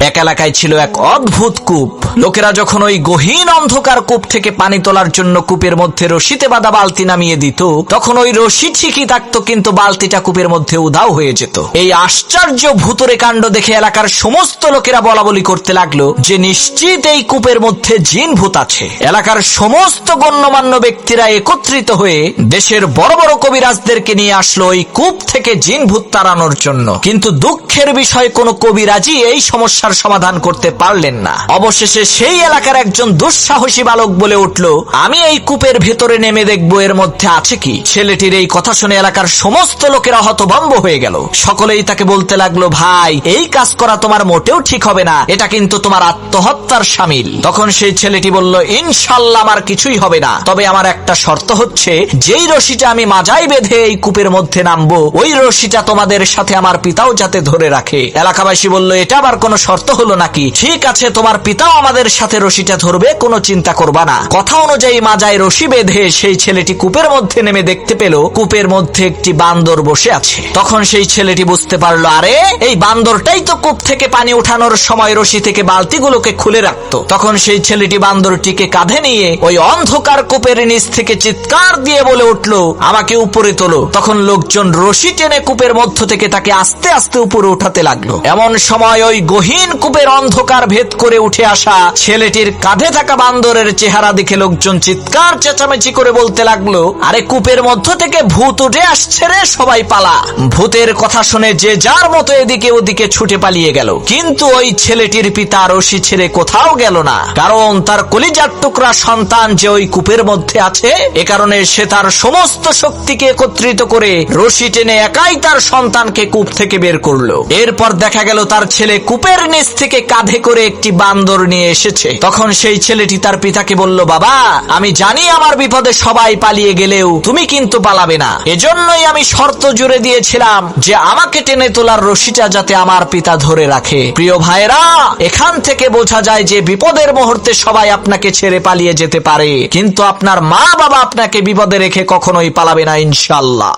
এক এলাকায় ছিল এক অদ্ভুত কূপ। লোকেরা যখন ওই গহীন অন্ধকার কূপ থেকে পানি তোলার জন্য কূপের মধ্যে রশিতে বাঁধা বালতি নামিয়ে দিত, তখন ওই রশি ঠিকই থাকতো, কিন্তু বালতিটা কূপের মধ্যে উধাও হয়ে যেত। এই আশ্চর্য ভুতুড়ে কাণ্ড দেখে এলাকার সমস্ত লোকেরা বলাবলি করতে লাগলো যে নিশ্চিত এই কূপের মধ্যে জিন ভূত আছে। এলাকার সমস্ত গণ্যমান্য ব্যক্তিরা একত্রিত হয়ে দেশের বড় বড় কবিরাজদেরকে নিয়ে আসলো ওই কূপ থেকে জিন ভূত তাড়ানোর জন্য। কিন্তু দুঃখের বিষয়, কোনো কবিরাজই এই সমস্যার সমাধান করতে পারলেন না। অবশেষে সেই এলাকার একজন দুঃসাহসী বালক বলে উঠল, আমি এই কূপের ভেতরে নেমে দেখবো এর মধ্যে আছে কি। ছেলেটির এই কথা শুনে এলাকার সমস্ত লোকেরা হতভম্ব হয়ে গেল। সকলেই তাকে বলতে লাগলো, ভাই এই কাজ করা তোমার মোটেও ঠিক হবে না, এটা কিন্তু তোমার আত্মহত্যার শামিল। তখন সেই ছেলেটি বলল, ইনশাল্লাহ আমার কিছুই হবে না, তবে আমার একটা শর্ত হচ্ছে, যেই রশিটা আমি মাজায় বেঁধে এই কূপের মধ্যে নামবো, ওই রশিটা তোমাদের সাথে আমার পিতাও যাতে ধরে রাখে। এলাকাবাসী বলল, এটা আবার কোনো শর্ত হলো নাকি? ঠিক আছে, তোমার পিতাও আমাদের সাথে রশিটা ধরবে, কোনো চিন্তা করবা না। কথা অনুযায়ী মাজায় রশি বেঁধে সেই ছেলেটি কূপের মধ্যে নেমে দেখতে পেল কূপের মধ্যে একটি বান্দর বসে আছে। তখন সেই ছেলেটি বুঝতে পারলো, আরে এই বান্দরটাই তো কূপ থেকে পানি উঠানোর সময় রশি থেকে বালতিগুলোকে খুলে রাখতো। তখন সেই ছেলেটি বান্দরটিকে কাঁধে নিয়ে ওই অন্ধকার কূপের নিচ থেকে চিৎকার দিয়ে বলে উঠলো, আমাকে উপরে তোলো। তখন লোকজন রশি টেনে কূপের মধ্য থেকে তাকে আস্তে আস্তে উপরে উঠাতে লাগলো। এমন সময় ওই গহীন কূপের অন্ধকার ভেদ করে উঠে আসা ছেলেটির কাঁধে থাকা বান্দরের চেহারা দেখে লোকজন চিৎকার চেঁচামেচি করে বলতে লাগলো, আরে কূপের মধ্য থেকে ভূত উঠে আসছে রে, সবাই পালা। ভূতের কথা শুনে যে যার মতো এদিকে ওদিকে ছুটে পালিয়ে গেল। কিন্তু ওই ছেলেটির পিতা রশি ছেড়ে কোথাও গেল না, কারণ তার কলিজার টুকরা সন্তান যে ওই কূপের মধ্যে আছে, এ কারণে সে তার সমস্ত শক্তিকে একত্রিত করে রশি টেনে একাই তার সন্তানকে কূপ থেকে বের করলো। এরপর দেখা গেল তার ছেলে কূপের নিচ থেকে কাঁধে করে একটি বান্দর নিয়ে এসেছে। তখন সেই ছেলেটি তার পিতাকে বলল, বাবা আমি জানি আমার বিপদে সবাই পালিয়ে গেলেও তুমি কিন্তু পালাবে না, এজন্যই আমি শর্ত জুড়ে দিয়েছিলাম যে আমাকে টেনে তোলার রশিটা যাতে আমার পিতা ধরে রাখে। প্রিয় ভাইরা, এখান থেকে বোঝা যায় যে বিপদের মুহূর্তে সবাই আপনাকে ছেড়ে পালিয়ে যেতে পারে, কিন্তু আপনার মা বাবা আপনাকে বিপদে রেখে কখনোই পালাবে না ইনশাআল্লাহ।